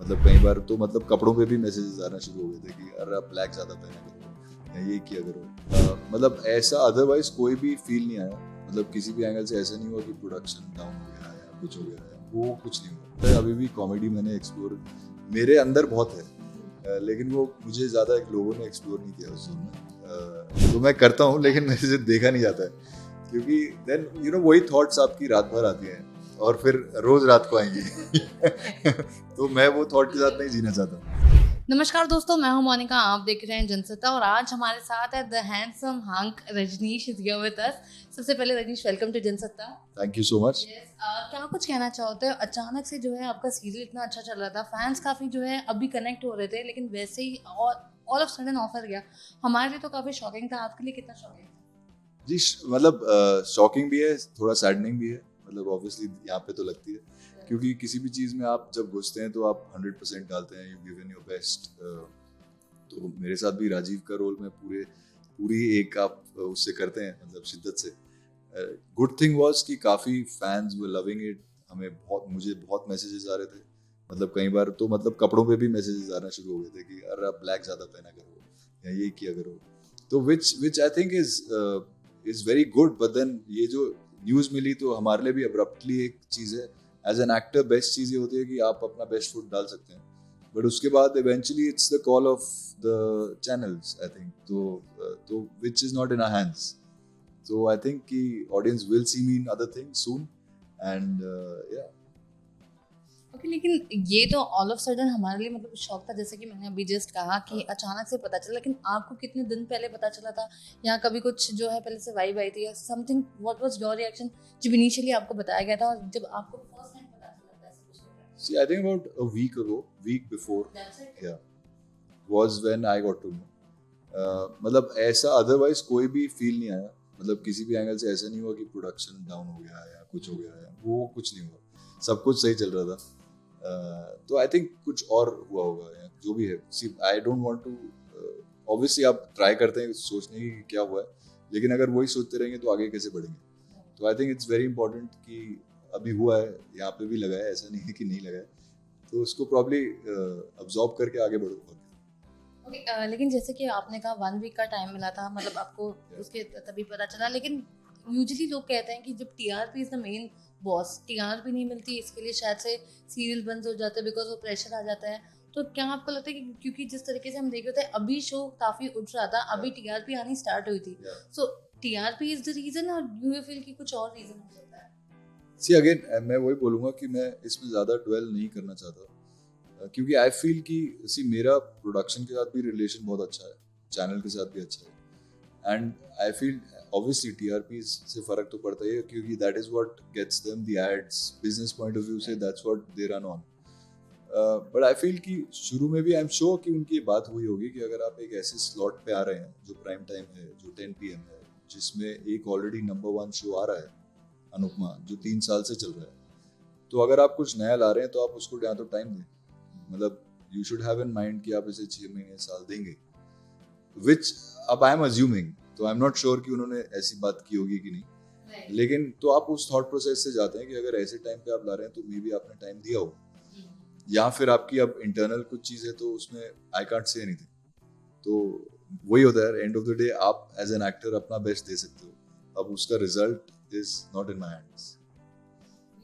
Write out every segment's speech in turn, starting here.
मतलब कई बार तो मतलब कपड़ों पे भी मैसेजेस आना शुरू हो गए थे कि अरे आप ब्लैक ज़्यादा पहना करो या ये किया करो। मतलब ऐसा अदरवाइज कोई भी फील नहीं आया, मतलब किसी भी एंगल से ऐसा नहीं हुआ कि प्रोडक्शन डाउन हो गया या कुछ हो गया है, वो कुछ नहीं हुआ। अभी भी कॉमेडी मैंने एक्सप्लोर मेरे अंदर बहुत है, लेकिन वो मुझे ज़्यादा लोगों ने एक्सप्लोर नहीं किया उस जोन में। तो मैं करता हूँ लेकिन मेरे से देखा नहीं जाता है, क्योंकि देन यू नो वही थॉट्स आपकी रात भर आती हैं और फिर रोज रात को आएंगी। तो मैं वो थॉट के साथ नहीं जीना चाहता। नमस्कार दोस्तों, मैं हूं मोनिका। आप देख रहे हैं जनसत्ता और आज हमारे साथ है the handsome hunk Rajneesh is here with us. सबसे पहले Rajneesh, welcome to Jansatta. Thank you so much. क्या कुछ कहना चाहते हो? अचानक से जो है आपका सीरियल इतना अच्छा चल रहा था, फैंस काफी जो है अभी कनेक्ट हो रहे थे, लेकिन वैसे ही ऑल ऑफ सडन ऑफर गया। हमारे लिए तो काफी शॉकिंग था, आपके लिए कितना शॉकिंग था? जी मतलब शॉकिंग भी है, थोड़ा सैडनिंग भी है। मतलब ऑब्वियसली यहाँ पे तो लगती है, क्योंकि किसी भी चीज़ में आप जब घुसते हैं तो आप 100% डालते हैं, यू गिवन योर बेस्ट। तो मेरे साथ भी राजीव का रोल में पूरी एक आप उससे करते हैं, मतलब शिद्दत से। गुड थिंग वाज कि काफ़ी फैंस वर लविंग इट। मुझे बहुत मैसेजेस आ रहे थे, मतलब कई बार तो मतलब कपड़ों पे भी मैसेजेस आना शुरू हो गए थे कि अरे आप ब्लैक ज़्यादा पहना करो या ये किया करो। तो which I think is very good, but then ये जो न्यूज़ मिली तो हमारे लिए भी अब्रप्टली एक चीज़ है। एज एन एक्टर बेस्ट चीज़ ये होती है कि आप अपना बेस्ट फुट डाल सकते हैं, बट उसके बाद eventually it's the call of the channels I think. तो which is not in our hands. So I think कि audience will see me in other things soon, and yeah. Okay, लेकिन ये तो ऑल ऑफ सडन हमारे लिए मतलब शौक था, जैसे कि मैंने अभी जस्ट कहा कि अचानक से पता चला। लेकिन आपको कितने दिन पहले पता चला था, या कभी कुछ जो है पहले से वाइब आई थी या something? What was your reaction जब इनिशियली आपको बताया गया था और जब आपको फर्स्ट टाइम पता चला था ऐसा कुछ हो रहा See, I think about a week ago, week before, है? That's it. yeah, was when I got to know. मतलब ऐसा अदरवाइज कोई भी फील नहीं आया, मतलब किसी भी एंगल से ऐसा नहीं हुआ कि प्रोडक्शन डाउन हो गया है या कुछ हो गया है, वो कुछ नहीं हुआ। सब कुछ सही चल रहा था। तो आई थिंक कुछ और हुआ होगा या जो भी है। See I don't want to, obviously आप ट्राई करते हैं सोचने की क्या हुआ है, लेकिन अगर वही सोचते रहेंगे तो आगे कैसे बढ़ेंगे। तो I think it's very important कि अभी हुआ है, यहाँ पे भी लगा है, ऐसा नहीं है कि नहीं लगा है। तो उसको प्रॉब्ली अब्जॉर्ब करके आगे बढ़ो। ओके, लेकिन जैसे कि आपने कहा 1 वीक का टाइम मिला था, मतलब आपको उसके तभी पता चला। लेकिन यूजुअली लोग कहते हैं कि जब TRP is the main boss, TRP नहीं मिलती इसके लिए शायद से सीरियल बंद हो जाते हैं, बिकॉज वो प्रेशर आ जाता है। तो क्या आपको लगता है कि क्योंकि जिस तरीके से हम देख रहे थे अभी शो काफी उठ रहा था, अभी टीआरपी आनी स्टार्ट हुई थी, सो टीआरपी इज द रीजन, और यू फील कि कुछ और रीजन हो सकता है? सी अगेन मैं वही बोलूँगा कि मैं इसमें ज़्यादा ट्वेल नहीं करना चाहता, क्योंकि आई फील कि सी मेरा प्रोडक्शन के साथ भी रिलेशन बहुत अच्छा है, चैनल के साथ भी अच्छा है, and I feel obviously TRP से फ़र्क तो पड़ता ही है, क्योंकि that is what gets them the ads. Business point of view से that's what they run on. But I feel कि शुरू में भी आई एम श्योर कि उनकी बात हुई होगी कि अगर आप एक ऐसे स्लॉट पे आ रहे हैं जो प्राइम टाइम है, जो 10 PM है, जिसमें एक ऑलरेडी नंबर 1 शो आ रहा है अनुपमा, जो 3 साल से चल रहा है, तो अगर आप कुछ नया ला रहे हैं तो आप उसको या तो टाइम दें, मतलब you should have in mind कि आप इसे 6 महीने साल देंगे, विच अब आई एम अज्यूमिंग, तो आई एम नॉट श्योर कि उन्होंने ऐसी बात की होगी कि नहीं, लेकिन तो आप उस थॉट प्रोसेस से जाते हैं कि अगर ऐसे टाइम पे आप ला रहे हैं तो मे बी आपने टाइम दिया हो, या फिर आपकी अब इंटरनल कुछ चीज़ है तो उसमें आई कांट से एनीथिंग। तो वही होता है, एंड ऑफ द डे आप एज एन एक्टर अपना बेस्ट दे सकते हो, अब उसका result is not in my hands.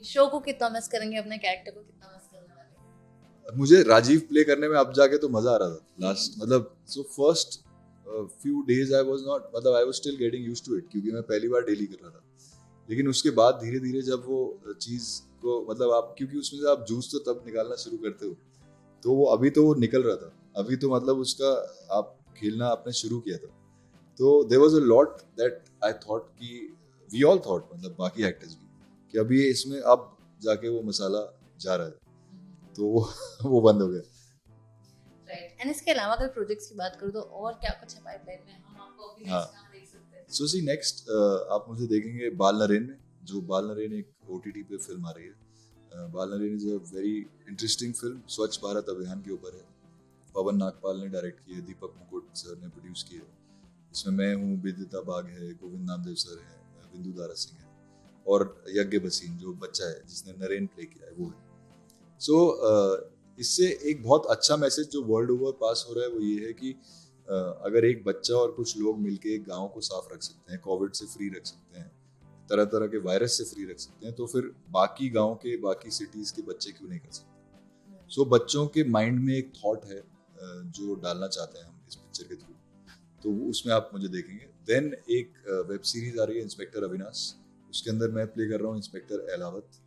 Show को कितना मिस करेंगे, अपने कैरेक्टर को कितना मिस करने वाले? मुझे राजीव प्ले करने में अब जाके तो मजा आ रहा था लास्ट, मतलब so first few days I was not, मतलब I was still getting used to it, क्योंकि मैं पहली बार डेली कर रहा था। लेकिन उसके बाद धीरे धीरे जब वो चीज़ को, मतलब आप क्योंकि उसमें से आप जूस तो तब निकालना शुरू करते हो, तो वो अभी तो वो निकल रहा था, अभी तो मतलब उसका आप खेलना आपने शुरू किया था। तो there was a lot that I thought कि वी ऑल थॉट, मतलब बाकी एक्टर्स भी, कि अभी इसमें अब जाके वो मसाला जा रहा है, तो वो बंद हो गया। राइट, एंड इसके अलावा अगर प्रोजेक्ट्स की बात करूँ तो और क्या कुछ है पाइपलाइन में, हम आपको अभी हाँ, नेक्स्ट कहाँ देख सकते हैं? सो सी नेक्स्ट आप मुझे देखेंगे बाल नरेन में, जो बाल नरेन एक ओटीटी पे फिल्म आ रही है। Baal Naren is a very interesting film, Swachh Bharat अभियान के ऊपर है। पवन नागपाल ने डायरेक्ट की है, दीपक मुकुट सर ने प्रोड्यूस की है। इसमें मैं हूँ, विदिता बाग है, गोविंद नामदेव सर है, बिंदु दारा सिंह है, और यज्ञ बसीन जो बच्चा है जिसने नरेन प्ले किया है वो है। सो इससे एक बहुत अच्छा मैसेज जो वर्ल्ड ओवर पास हो रहा है वो ये है कि अगर एक बच्चा और कुछ लोग मिलके एक गांव को साफ रख सकते हैं, कोविड से फ्री रख सकते हैं, तरह तरह के वायरस से फ्री रख सकते हैं, तो फिर बाकी गांव के बाकी सिटीज के बच्चे क्यों नहीं कर सकते? सो बच्चों के माइंड में एक थॉट है जो डालना चाहते हैं हम इस पिक्चर के थ्रू, तो उसमें आप मुझे देखेंगे। देन एक वेब सीरीज आ रही है इंस्पेक्टर अविनाश, उसके अंदर मैं प्ले कर रहा हूँ इंस्पेक्टर एलावत।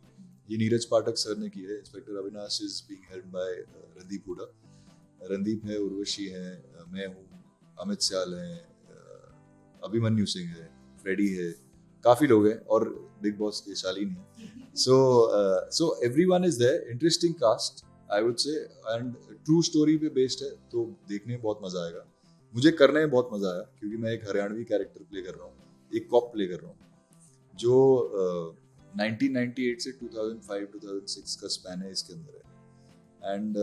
ये नीरज पाठक सर ने की है। Inspector Avinash is being held by Randeep Hooda. Randeep है, उर्वशी है, मैं हूँ, अमित सियाल है, अभिमन्यु सिंह है, फ्रेडी है, काफ़ी लोग हैं, और बिग बॉस के शालीन है। So everyone is there. Interesting cast I would say, and true story पे बेस्ड है, तो देखने में बहुत मज़ा आएगा। मुझे करने में बहुत मज़ा आया क्योंकि मैं एक हरियाणवी कैरेक्टर प्ले कर रहा हूँ, एक कॉप प्ले कर रहा हूँ जो 1998 से 2005-2006 का स्पैन है इसके अंदर है। एंड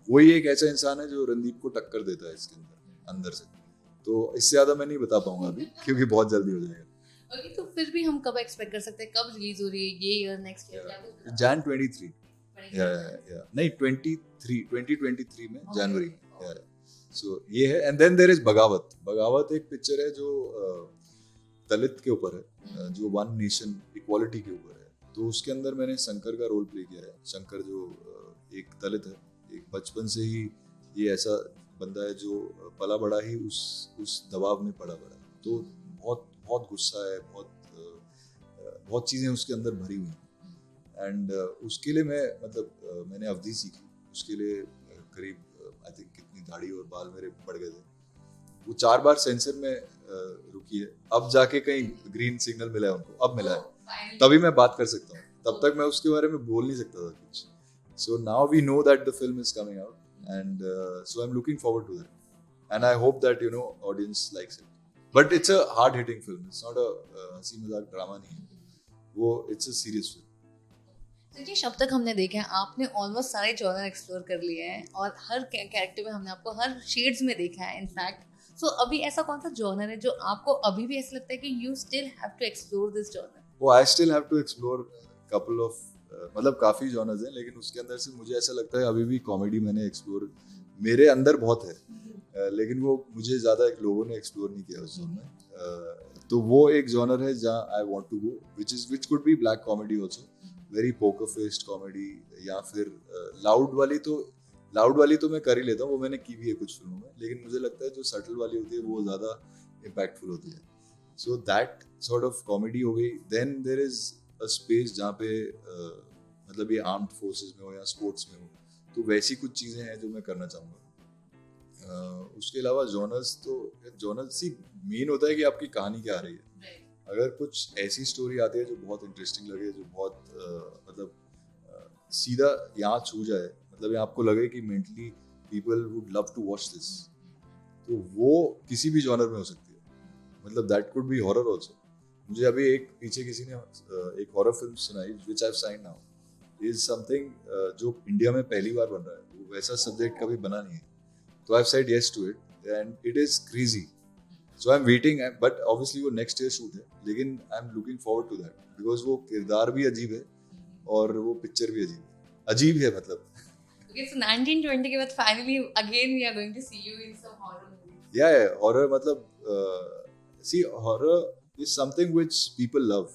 वही एक ऐसा इंसान है जो रणदीप को टक्कर देता है इसके अंदर से। तो इससे ज़्यादा मैं नहीं बता पाऊंगा अभी क्योंकि बहुत जल्दी हो जाएगा। ओके, तो फिर भी हम कब एक्सपेक्ट कर सकते हैं, कब रिलीज हो रही है, ये ईयर, नेक्स्ट ईयर? Jan 23 नहीं 2023 में, जनवरी में। सो ये है। एंड देन देयर इज बगावत एक पिक्चर है जो दलित के ऊपर है, जो वन नेशन इक्वालिटी के ऊपर है। तो उसके अंदर मैंने शंकर का रोल प्ले किया है। शंकर जो एक दलित है, एक बचपन से ही ये ऐसा बंदा है जो पला बड़ा ही उस दबाव में पड़ा है। तो बहुत बहुत गुस्सा है, बहुत चीज़ें उसके अंदर भरी हुई हैं। एंड उसके लिए मैंने अवधि सीखी। उसके लिए करीब आई थिंक कितनी दाढ़ी और बाल मेरे बढ़ गए थे। वो 4 बार सेंसर में रुकी है, अब जाके कहीं ग्रीन सिग्नल मिला है उनको, अब मिला है, तभी मैं बात कर सकता हूँ। तब तक मैं उसके बारे में बोल नहीं सकता था कुछ। So now we know that the film is coming out, and so I am looking forward to that, and I hope that audience likes it. But it's a hard hitting film, it's not a हंसी मजाक drama नहीं है वो, it's a serious film. जी, अब तक हमने देखा है आपने ऑलमोस्ट सारे जॉनर एक्सप्लोर कर लिए हैं और हर कैरेक्टर में हमने आपको हर शेड्स में देखा है इनफैक्ट। सो अभी ऐसा कौन सा जॉनर है जो आपको अभी भी ऐसा लगता है कि you still have to explore this genre? वो I still have to explore couple of काफ़ी जॉनर्स हैं, लेकिन उसके अंदर से मुझे ऐसा लगता है अभी भी कॉमेडी मैंने एक्सप्लोर, मेरे अंदर बहुत है, लेकिन वो मुझे ज़्यादा लोगों ने एक्सप्लोर नहीं किया उस जोन में। तो वो एक जॉनर है जहाँ I want to go, which could be black comedy also, very poker faced comedy, या फिर लाउड वाली तो मैं कर ही लेता हूँ, वो मैंने की भी है कुछ फिल्मों में, लेकिन मुझे लगता है जो सटल वाली होती है वो ज़्यादा इम्पैक्टफुल होती है। So that sort of comedy हो गई। Then there is a space जहाँ पे ये आर्म्ड फोर्सेस में हो या स्पोर्ट्स में हो, तो वैसी कुछ चीज़ें हैं जो मैं करना चाहूँगा। उसके अलावा जॉनर्स सी मेन होता है कि आपकी कहानी क्या आ रही है। अगर कुछ ऐसी स्टोरी आती है जो बहुत इंटरेस्टिंग लगे, जो बहुत सीधा यहाँ छू जाए, या आपको लगे कि mentally people would love to watch this, तो वो किसी भी जॉनर में हो सकती है। That could be horror also. मुझे अभी पीछे किसी ने एक हॉरर फिल्म सुनाई, which I have signed now, is something जो इंडिया में पहली बार बन रहा है, वो वैसा सब्जेक्ट कभी बना नहीं है, तो I have said yes to it, and it is crazy. So I am waiting, but obviously वो नेक्स्ट ईयर शूट है, लेकिन I am looking forward to that, because वो किरदार भी अजीब है और वो पिक्चर भी अजीब है Okay, so 1920 के बाद finally again we are going to see you in some horror movies. Yeah, horror see, horror is something which people love,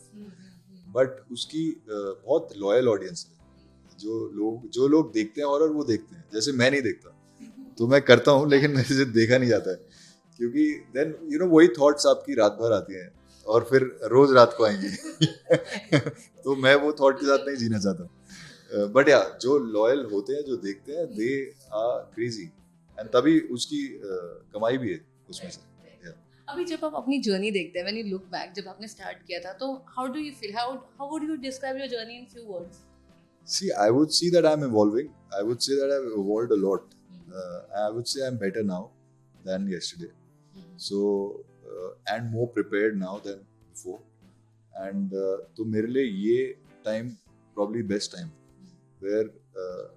but उसकी बहुत loyal audience है। जो लोग देखते हैं horror, वो देखते हैं। जैसे मैं नहीं देखता, तो मैं करता हूँ, लेकिन मेरे से देखा नहीं जाता है, क्योंकि then वही thoughts आपकी रात भर आती हैं और फिर रोज रात को आएंगी। तो मैं वो thought के साथ नहीं जीना चाहता। बट जो लॉयल होते हैं, जो देखते हैं, दे आर क्रेजी, एंड तभी उसकी कमाई भी है उसमें से। अभी जब आप अपनी जर्नी देखते हैं, व्हेन यू लुक बैक, जब आपने स्टार्ट किया था, तो how do you feel, how would you describe your journey in few words? See, I would see that I'm evolving. I would say that I've evolved a lot. I would say I'm better now than yesterday. So and more prepared now than before. And तो मेरे लिए ये time probably best time, where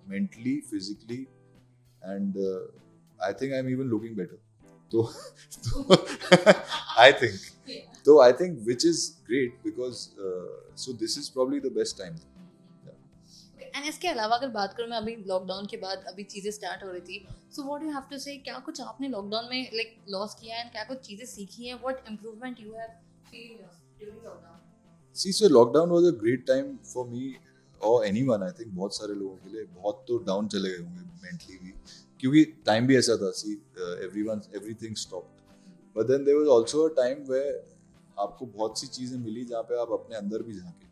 mentally, physically, and I think I'm even looking better. So I think which is great, because so this is probably the best time. Okay. And इसके अलावा अगर बात करूँ मैं अभी लॉकडाउन के बाद अभी चीज़ें स्टार्ट हो रही थी, so what you have to say, क्या कुछ आपने लॉकडाउन में लाइक लॉस किया है एंड क्या कुछ चीज़ें सीखी हैं, what improvement you have feel during lockdown? See, so lockdown was a great time for me or anyone. I think बहुत सारे लोगों के लिए बहुत तो डाउन चले गए होंगे मेंटली भी, क्योंकि टाइम भी ऐसा था. See, everything stopped. But then there was also a time where आपको बहुत सी चीज़ें मिली जहाँ पे आप अपने अंदर भी झांके,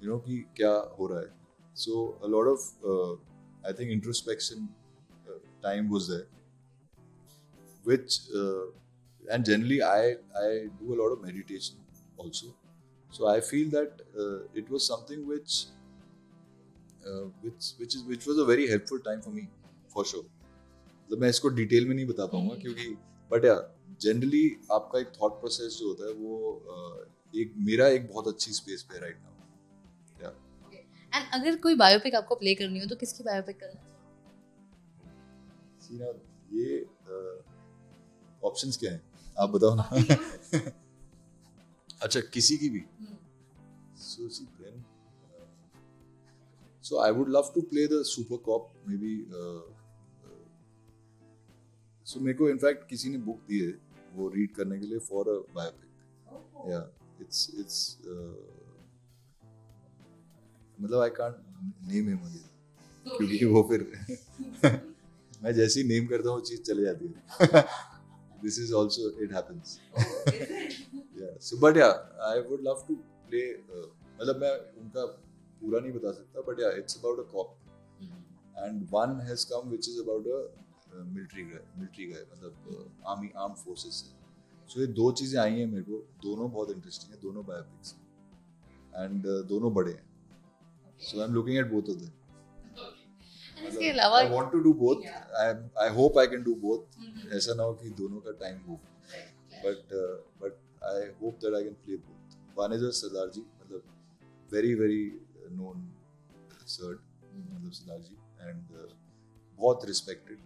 कि क्या हो रहा है. So a lot of I think introspection time was there, which and generally I do a lot of meditation also. So I feel that it was something which was a very helpful time for me, for sure. मतलब मैं इसको detail में नहीं बता पाऊंगा क्योंकि but या generally आपका एक थॉट प्रोसेस जो होता है वो मेरा एक बहुत अच्छी स्पेस पे है राइट नाउ. या एंड अगर कोई बायोपिक आपको प्ले करनी हो तो किसकी बायोपिक करना सी ना, ये ऑप्शंस क्या हैं आप बताओ ना. अच्छा, किसी की भी. So see then, so I would love to play the super cop maybe. So मेरे को इनफैक्ट किसी ने बुक दी है वो रीड करने के लिए फॉर अ बायोपिक. या इट्स मतलब I can't name him again क्योंकि वो फिर मैं जैसे ही नेम करता हूँ वो चीज चले जाती है. This is also it happens. Yeah. So but yeah, I would love to play. मतलब मैं उनका पूरा नहीं बता सकता but yeah, it's about a cop and one has come which is about a military guy मतलब armed forces से. So ये दो चीजें आई हैं मेरे को, दोनों बहुत इंटरेस्टिंग है, दोनों बायोपिक्स and दोनों बड़े हैं. So I'm looking at both of them. इसके अलावा I want to do both. I hope I can do both. ऐसा ना हो कि दोनों का टाइम हो. But I hope that I can play both. One is a Sardar ji, मतलब very known sir, मतलब Sardar ji, and बहुत respected.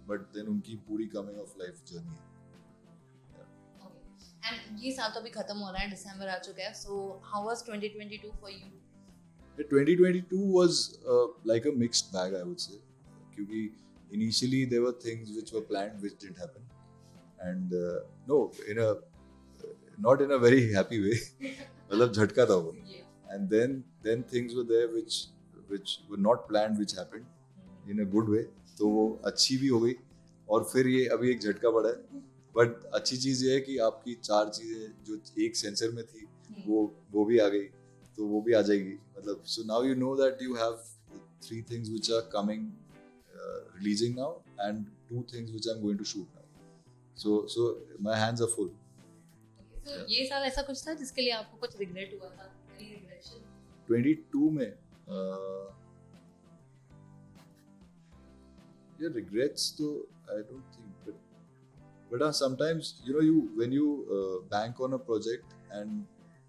But then उनकी पूरी coming of life journey है. एंड ये साल तो अभी खत्म हो रहा है, दिसंबर आ चुका है, so how was 2022 for you? 2022 was like a mixed bag, I would say. क्योंकि initially there were things which were planned which didn't happen, and no, not in a very happy way. मतलब झटका था वो. And then things were there which were not planned which happened in a good way. तो वो अच्छी भी हो गई और फिर ये अभी एक झटका पड़ा है. बट अच्छी चीज़ ये है कि आपकी चार चीज़ें जो एक सेंसर में थी वो भी आ गई, तो वो भी आ जाएगी. मतलब so now you know that you have 3 things which are coming, releasing now, and 2 things which I'm going to shoot now. So my hands are full. तो ये साल ऐसा कुछ था जिसके लिए आपको कुछ रिग्रेट हुआ था? Any regression? 22 में yeah, regrets तो I don't think, but sometimes when you bank on a project and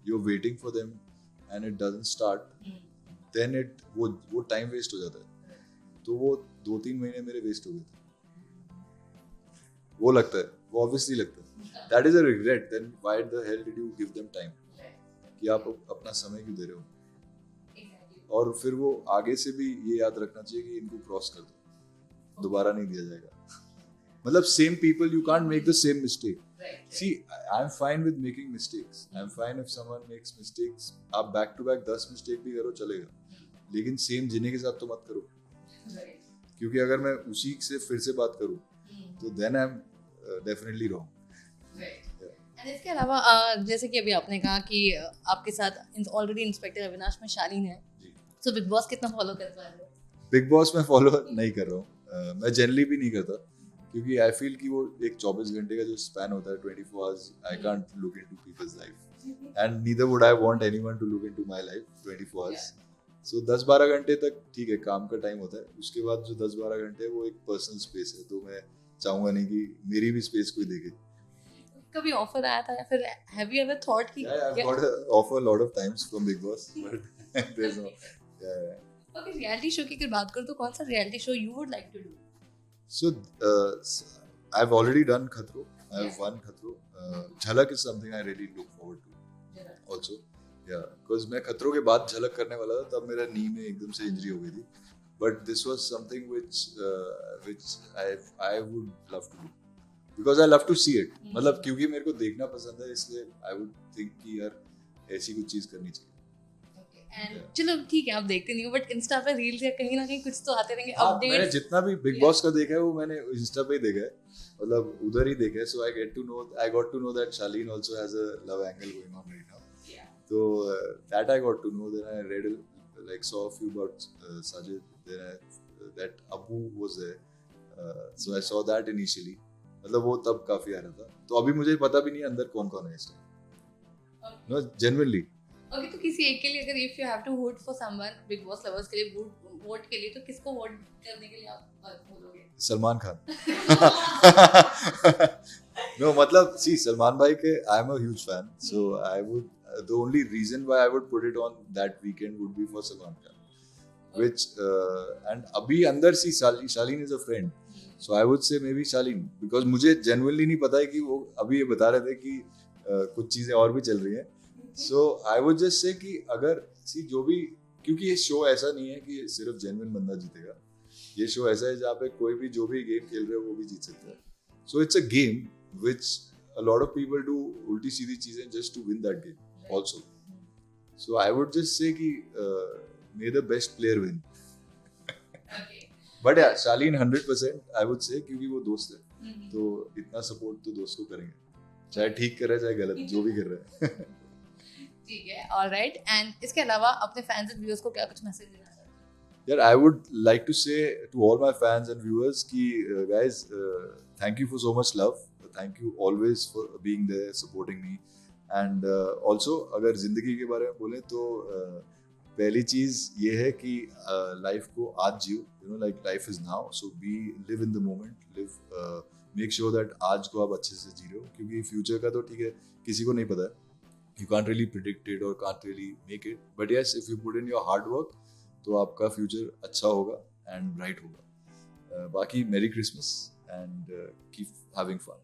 you're waiting for them and it doesn't start, then वो time waste हो जाता है. तो वो 2-3 महीने मेरे waste हो गए थे. वो लगता है, वो obviously लगता है. That is a regret. Then why the hell did you give them time? कि आप अपना समय क्यों दे रहे हो? और फिर वो आगे से भी ये याद रखना चाहिए कि इनको क्रॉस कर दो, दोबारा नहीं दिया जाएगा. मतलब same people, you can't make the same mistake. See, I'm fine with making mistakes. I'm fine if someone makes mistakes. आप back to back 10 mistake भी करो चलेगा, लेकिन same जिन्हें के साथ तो मत करो. क्योंकि अगर मैं उसी से फिर से बात करूँ तो then I'm definitely wrong. And इसके अलावा जैसे कि अभी आपने कहा कि आपके साथ ऑलरेडी इंस्पेक्टर अविनाश में शालीन है, तो बिग बॉस कितना फॉलो कर पा रहे हो? बिग बॉस में फॉलो नहीं कर रहा हूँ. मैं जनरली भी नहीं करता क्योंकि आई फील कि वो एक 24 घंटे का जो स्पैन होता है 24 hours, I can't look into people's life and neither would I want anyone to look into my life 24 hours. So 10-12 घंटे तक ठीक है, काम का टाइम होता है. उसके बाद जो 10-12 घंटे है वो एक पर्सनल स्पेस है, तो मैं चाहूंगा नहीं कि मेरी भी स्पेस कोई देखे. कभी ऑफर आया था या फिर हैव यू एवर थॉट कि I've got an offer a lot of times from Big Boss, but there's no. Okay, reality show की अगर बात करूं तो कौन सा reality show you would like to do? So I've already done Khatro. I've won Khatro. Jhalak is something I really look forward to also. या because मैं खतरों के बाद झलक करने वाला था, तब मेरा नी में एकदम से इंजरी हो गई थी, but this was something which I would love to do because I love to see it, मतलब क्योंकि मेरे को देखना पसंद है, इसलिए आई वुड थिंक कि यार ऐसी कुछ चीज करनी चाहिए। एंड चलो ठीक है, आप देखते नहीं हो बट इंस्टा पे रील्स या कहीं ना कहीं कुछ तो आते रहेंगे मैंने अपडेट्स। जितना भी बिग बॉस का देखा है वो मैंने इंस्टा पे ही देखा है, मतलब उधर ही देखा है, so I got to know that Shaleen also has a love angle going on right now, so that I got to know. Then I read saw a few about Sajid. Then that Abu was there, so I saw that initially. मतलब वो तब काफी आ रहा था, तो अभी मुझे पता भी नहीं अंदर कौन कौन है इस टाइम, नो जेन्युइनली। ओके, तो किसी एक के लिए अगर if you have to vote for someone Bigg Boss lovers के लिए वोट के लिए, तो किसको वोट करने के लिए आप बोलोगे? सलमान खान। नो मतलब सी सलमान भाई के I am a huge fan, so I would the only reason why I would put it on that weekend would be for Salman Khan, which and abhi andar si Shaleen is a friend, so I would say maybe Shaleen, because मुझे genuinely नहीं पता है कि वो अभी ये बता रहे थे कि कुछ चीजें और भी चल रही हैं, so I would just say कि अगर सी जो भी, क्योंकि ये शो ऐसा नहीं है कि सिर्फ जेन्युइन बंदा जीतेगा, ये शो ऐसा है जहाँ पे कोई भी जो भी गेम खेल रहे हो वो भी जीत सकता है, so it's a game which a lot of people do उल्टी सीधी चीजें just to win that game also. So I would just say कि may the best player win. Okay. But yeah, Shaleen 100% I would say, क्योंकि वो दोस्त है, तो इतना support तो दोस्त को करेंगे, चाहे ठीक कर रहे चाहे गलत, जो भी कर रहे हैं। ठीक है, ऑलराइट। एंड इसके अलावा अपने फैंस एंड व्यूअर्स को क्या कुछ मैसेज देना चाहते हैं? यार I would like to say to all my fans and viewers कि guys thank you for so much love, thank you always for being there supporting me. And also अगर ज़िंदगी के बारे में बोलें तो पहली चीज़ ये है कि लाइफ को आज जियो, you know like life is now, so be live in the moment, live make sure that आज को आप अच्छे से जी रहे हो, क्योंकि फ्यूचर का तो ठीक है किसी को नहीं पता है, you can't really predict it और can't really make it, but yes if you put in your hard work तो आपका फ्यूचर अच्छा होगा एंड ब्राइट होगा। बाकी merry Christmas and keep having fun.